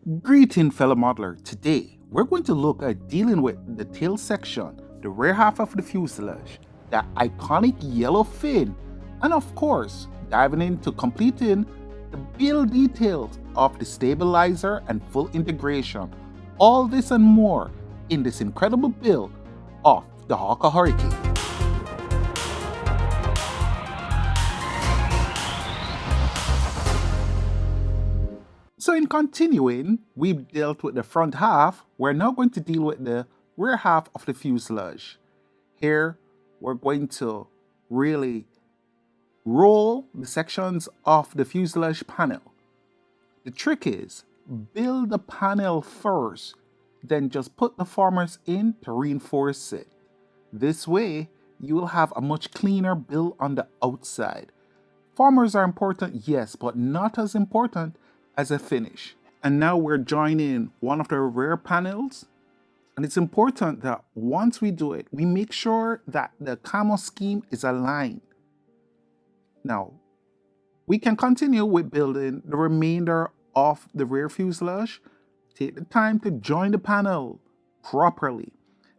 Greeting fellow modeler, today we're going to look at dealing with the tail section, the rear half of the fuselage, that iconic yellow fin, and of course diving into completing the build details of the stabilizer and full integration. All this and more in this incredible build of the HAWKER Hurricane. So in continuing, we've dealt with the front half. We're now going to deal with the rear half of the fuselage. Here, we're going to really roll the sections of the fuselage panel. The trick is, build the panel first, then just put the formers in to reinforce it. This way, you will have a much cleaner build on the outside. Formers are important, yes, but not as important as a finish. And now we're joining one of the rear panels. And it's important that once we do it, we make sure that the camo scheme is aligned. Now, we can continue with building the remainder of the rear fuselage. Take the time to join the panel properly.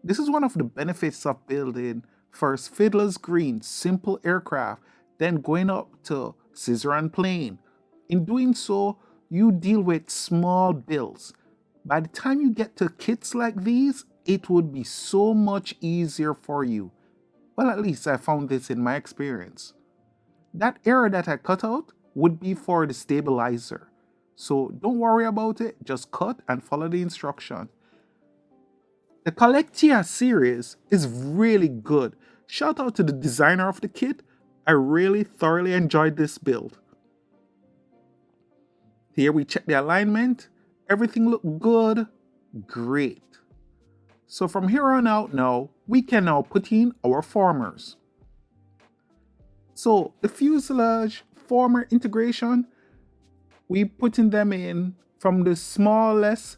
This is one of the benefits of building first Fiddler's Green, simple aircraft, then going up to scissor and plane. In doing so, you deal with small builds. By the time you get to kits like these, it would be so much easier for you. Well, at least I found this in my experience. That area that I cut out would be for the stabilizer. So don't worry about it, just cut and follow the instruction. The Kolekcja series is really good. Shout out to the designer of the kit. I really thoroughly enjoyed this build. Here we check the alignment. Everything looked good. Great. So from here on out now, we can now put in our formers. So the fuselage former integration, we putting them in from the smallest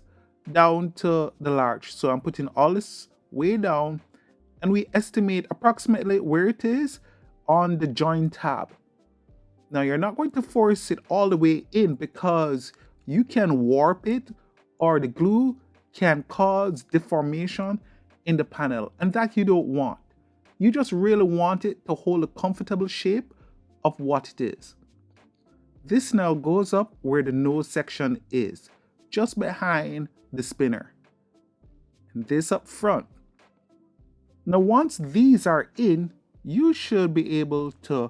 down to the large. So I'm putting all this way down and we estimate approximately where it is on the join tab. Now you're not going to force it all the way in because you can warp it or the glue can cause deformation in the panel, and that you don't want. You just really want it to hold a comfortable shape of what it is. This now goes up where the nose section is, just behind the spinner. And this up front. Now once these are in, you should be able to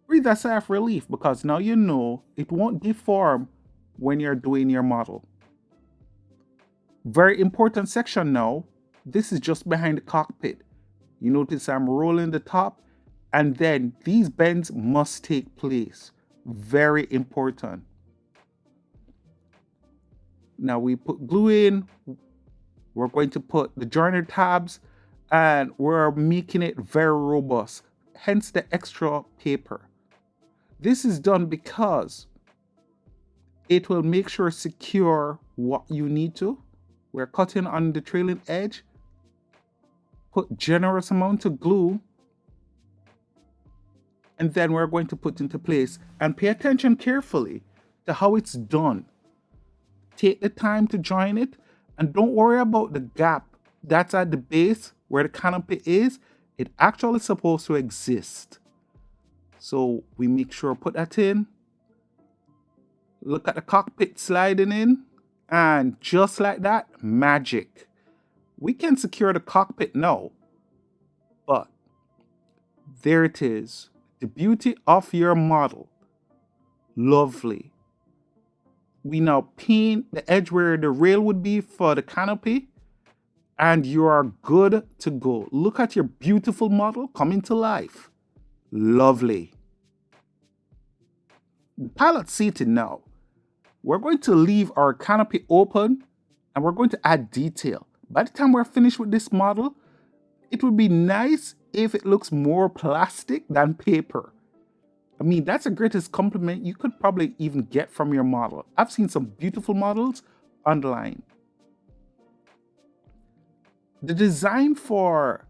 breathe a sigh of relief because now you know it won't deform when you're doing your model. Very important section now. This is just behind the cockpit. You notice I'm rolling the top and then these bends must take place. Very important. Now we put glue in. We're going to put the joiner tabs and we're making it very robust. Hence the extra paper. This is done because it will make sure secure what you need to. We're cutting on the trailing edge. Put generous amount of glue. And then we're going to put into place and pay attention carefully to how it's done. Take the time to join it and don't worry about the gap that's at the base where the canopy is. It actually is supposed to exist. So we make sure put that in. Look at the cockpit sliding in. And just like that, magic. We can secure the cockpit now. But there it is. The beauty of your model. Lovely. We now paint the edge where the rail would be for the canopy. And you are good to go. Look at your beautiful model coming to life. Lovely. The pilot seated now. We're going to leave our canopy open and we're going to add detail. By the time we're finished with this model, it would be nice if it looks more plastic than paper. I mean, that's the greatest compliment you could probably even get from your model. I've seen some beautiful models online. The design for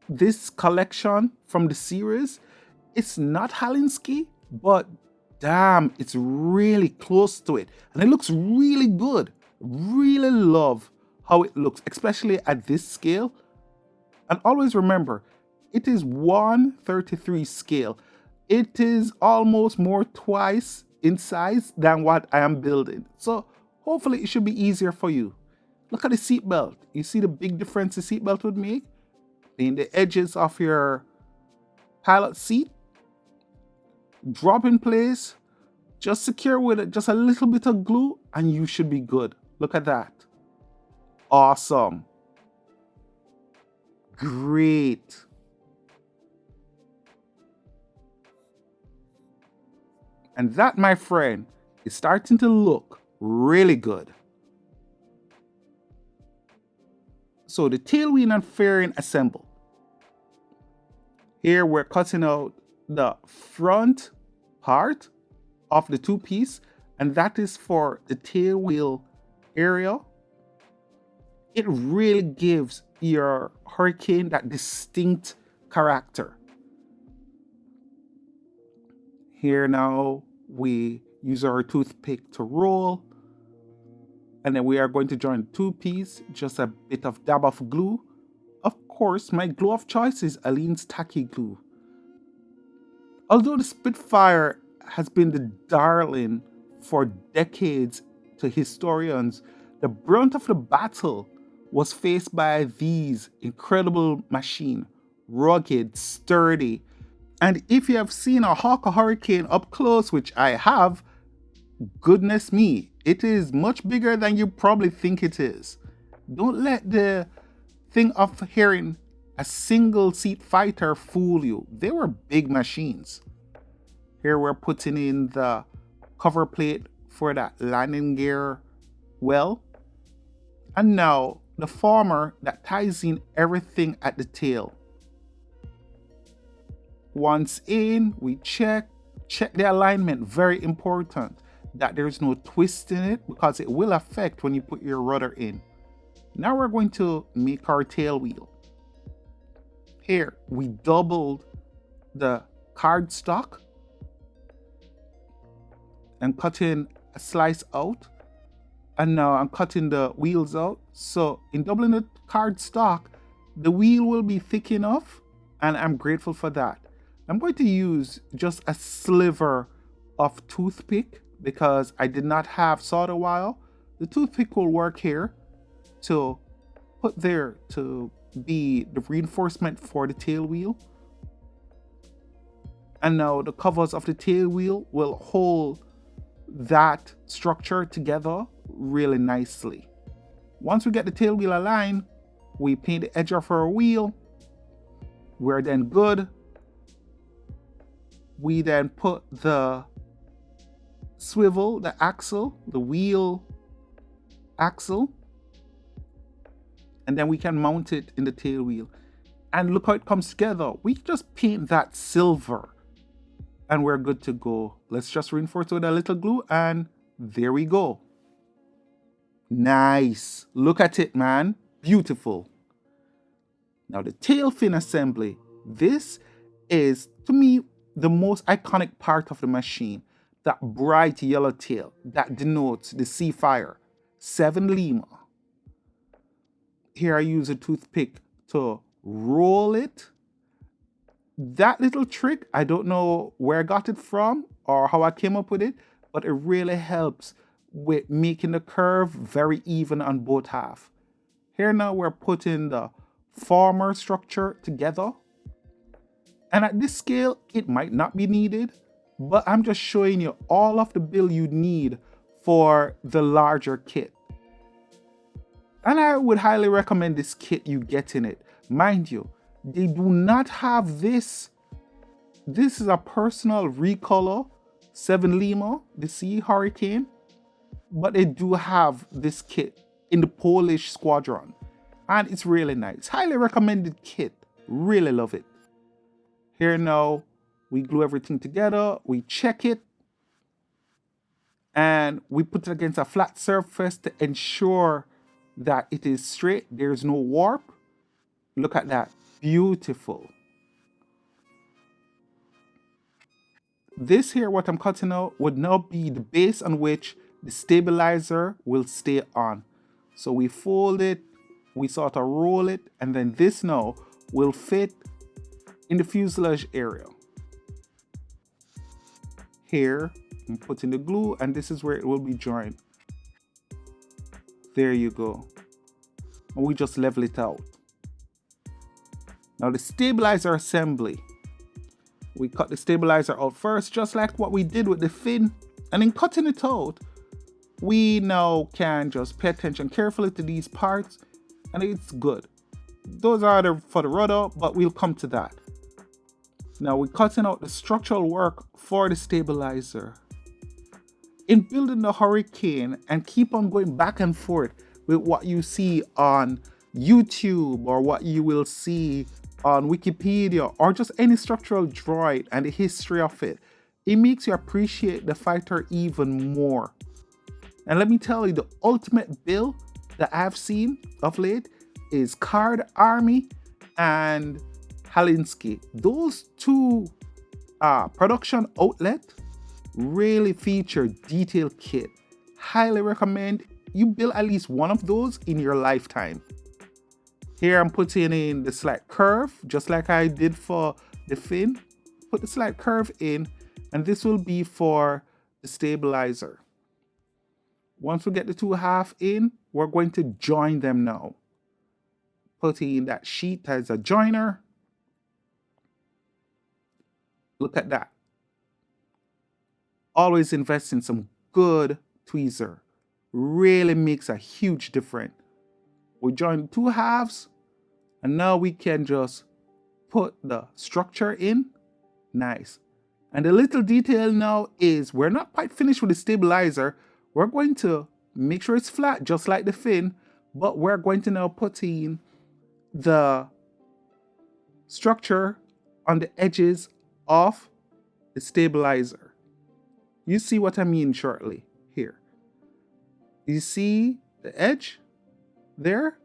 this collection from the series, it's not Halinsky, but damn, it's really close to it. And it looks really good. Really love how it looks, especially at this scale. And always remember, it is 1/33 scale. It is almost more twice in size than what I am building. So hopefully it should be easier for you. Look at the seatbelt. You see the big difference the seatbelt would make? In the edges of your pilot seat, drop in place, just secure with it, just a little bit of glue, and you should be good. Look at that. Awesome. Great. And that, my friend, is starting to look really good. So the tail wheel and fairing assembled. Here we're cutting out the front part of the two piece, and that is for the tail wheel area. It really gives your Hurricane that distinct character. Here now we use our toothpick to roll, and then we are going to join the two piece, just a bit of dab of glue. Of course, my glue of choice is Aleene's tacky glue. Although the Spitfire has been the darling for decades to historians, the brunt of the battle was faced by these incredible machine, rugged, sturdy. And if you have seen a HAWKER Hurricane up close, which I have, goodness me, it is much bigger than you probably think it is. Don't let the thing of hearing a single seat fighter fool you. They were big machines. Here we're putting in the cover plate for that landing gear well. And now the former that ties in everything at the tail. Once in, we check the alignment, very important that there's no twist in it because it will affect when you put your rudder in. Now we're going to make our tail wheel. Here we doubled the cardstock and cutting a slice out, and now I'm cutting the wheels out. So in doubling the cardstock, the wheel will be thick enough, and I'm grateful for that. I'm going to use just a sliver of toothpick because I did not have solder wire. The toothpick will work here to put there to be the reinforcement for the tail wheel. And now the covers of the tail wheel will hold that structure together really nicely. Once we get the tail wheel aligned, we paint the edge of our wheel. We're then good. We then put the swivel, the axle, the wheel axle, and then we can mount it in the tail wheel. And look how it comes together. We just paint that silver and we're good to go. Let's just reinforce it with a little glue and there we go. Nice. Look at it, man. Beautiful. Now the tail fin assembly. This is, to me, the most iconic part of the machine. That bright yellow tail that denotes the Seafire 7 Lima. Here I use a toothpick to roll it. That little trick, I don't know where I got it from or how I came up with it, but it really helps with making the curve very even on both halves. Here now we're putting the former structure together. And at this scale, it might not be needed, but I'm just showing you all of the build you need for the larger kit. And I would highly recommend this kit you get in it. Mind you, they do not have this. This is a personal recolor 7 Lima, the Sea Hurricane, but they do have this kit in the Polish squadron. And it's really nice. Highly recommended kit. Really love it. Here now, we glue everything together, we check it, and we put it against a flat surface to ensure that it is straight, there's no warp. Look at that, beautiful. This here, what I'm cutting out, would now be the base on which the stabilizer will stay on. So we fold it, we sort of roll it, and then this now will fit in the fuselage area. Here, I'm putting the glue, and this is where it will be joined. There you go. And we just level it out. Now the stabilizer assembly. We cut the stabilizer out first, just like what we did with the fin. And in cutting it out, we now can just pay attention carefully to these parts, and it's good. Those are for the rudder, but we'll come to that. Now we're cutting out the structural work for the stabilizer. In building the Hurricane, and keep on going back and forth with what you see on YouTube or what you will see on Wikipedia or just any structural drawing and the history of it, it makes you appreciate the fighter even more. And let me tell you, the ultimate build that I've seen of late is Card Army and Halinsky. Those two production outlets really feature detailed kit. Highly recommend you build at least one of those in your lifetime. Here I'm putting in the slight curve, just like I did for the fin. Put the slight curve in, and this will be for the stabilizer. Once we get the 2/2 in, we're going to join them now. Putting in that sheet as a joiner. Look at that. Always invest in some good tweezer. Really makes a huge difference. We join the 2/2, and now we can just put the structure in. Nice. And the little detail now is we're not quite finished with the stabilizer. We're going to make sure it's flat, just like the fin, but we're going to now put in the structure on the edges of the stabilizer. You see what I mean shortly here. You see the edge there?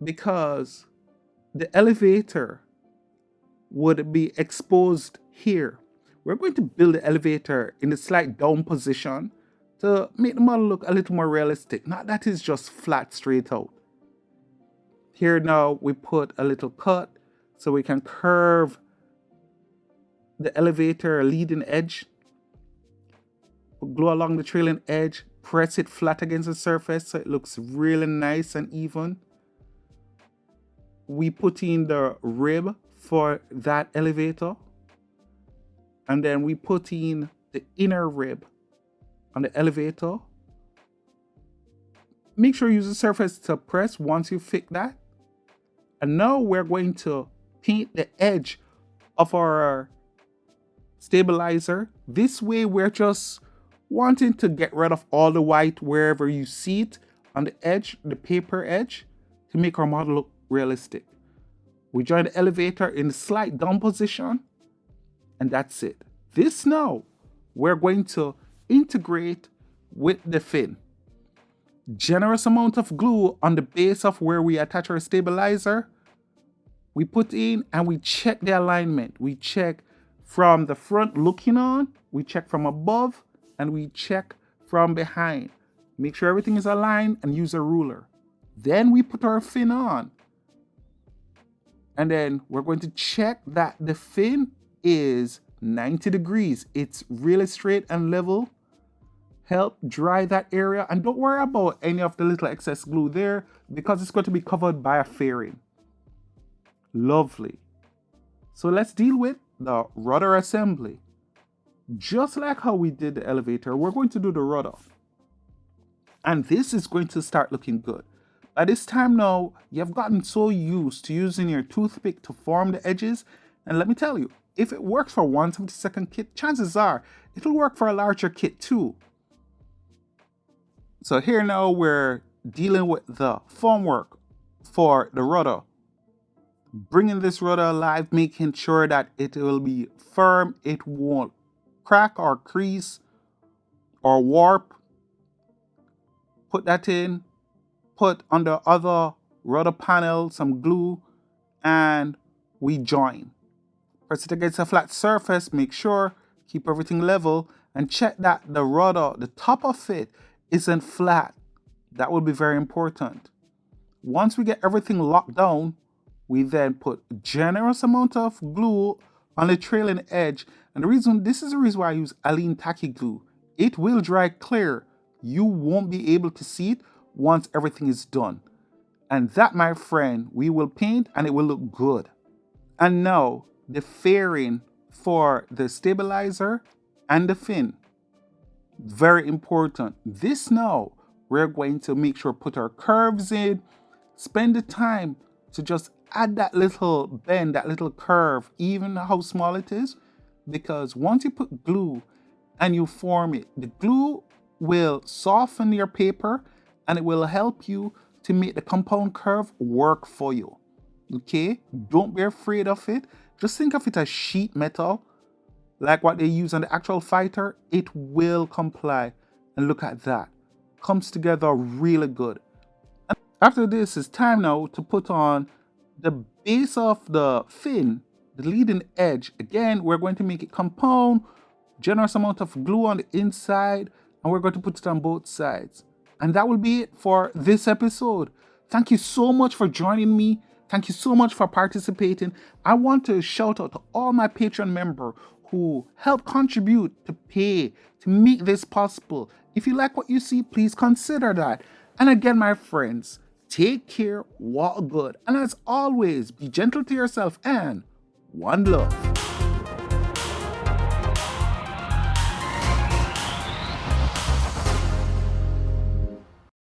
Because the elevator would be exposed here. We're going to build the elevator in a slight down position to make the model look a little more realistic. Not that it's just flat straight out. Here now we put a little cut so we can curve the elevator leading edge. Glue along the trailing edge, press it flat against the surface so it looks really nice and even. We put in the rib for that elevator, and then we put in the inner rib on the elevator. Make sure you use the surface to press once you fix that. And now we're going to paint the edge of our stabilizer. This way we're just wanting to get rid of all the white wherever you see it on the edge, the paper edge, to make our model look realistic. We join the elevator in the slight down position, and that's it. This now we're going to integrate with the fin. Generous amount of glue on the base of where we attach our stabilizer. We put in and we check the alignment. We check from the front looking on, we check from above, and we check from behind. Make sure everything is aligned and use a ruler. Then we put our fin on. And then we're going to check that the fin is 90 degrees. It's really straight and level. Help dry that area. And don't worry about any of the little excess glue there because it's going to be covered by a fairing. Lovely. So let's deal with the rudder assembly. Just like how we did the elevator, we're going to do the rudder. And this is going to start looking good. By this time now, you've gotten so used to using your toothpick to form the edges. And let me tell you, if it works for 1/72 kit, chances are it'll work for a larger kit too. So here now we're dealing with the formwork for the rudder. Bringing this rudder alive, making sure that it will be firm, it won't crack or crease or warp. Put that in. Put on the other rudder panel some glue, and we join. Press it against a flat surface, make sure, keep everything level, and check that the rudder, the top of it, isn't flat. That will be very important. Once we get everything locked down, we then put a generous amount of glue on the trailing edge. And this is the reason why I use Alene Tacky Glue. It will dry clear. You won't be able to see it once everything is done. And that, my friend, we will paint and it will look good. And now, the fairing for the stabilizer and the fin. Very important. This now, we're going to make sure put our curves in, spend the time to just add that little bend, that little curve, even how small it is, because once you put glue and you form it, the glue will soften your paper and it will help you to make the compound curve work for you. Okay? Don't be afraid of it. Just think of it as sheet metal, like what they use on the actual fighter. It will comply. And look at that. Comes together really good. And after this, it's time now to put on the base of the fin, the leading edge. Again, we're going to make it compound, generous amount of glue on the inside, and we're going to put it on both sides. And that will be it for this episode. Thank you so much for joining me. Thank you so much for participating. I want to shout out to all my Patreon members who help contribute to pay to make this possible. If you like what you see, please consider that. And again, my friends, take care, walk good, and as always, be gentle to yourself and one love.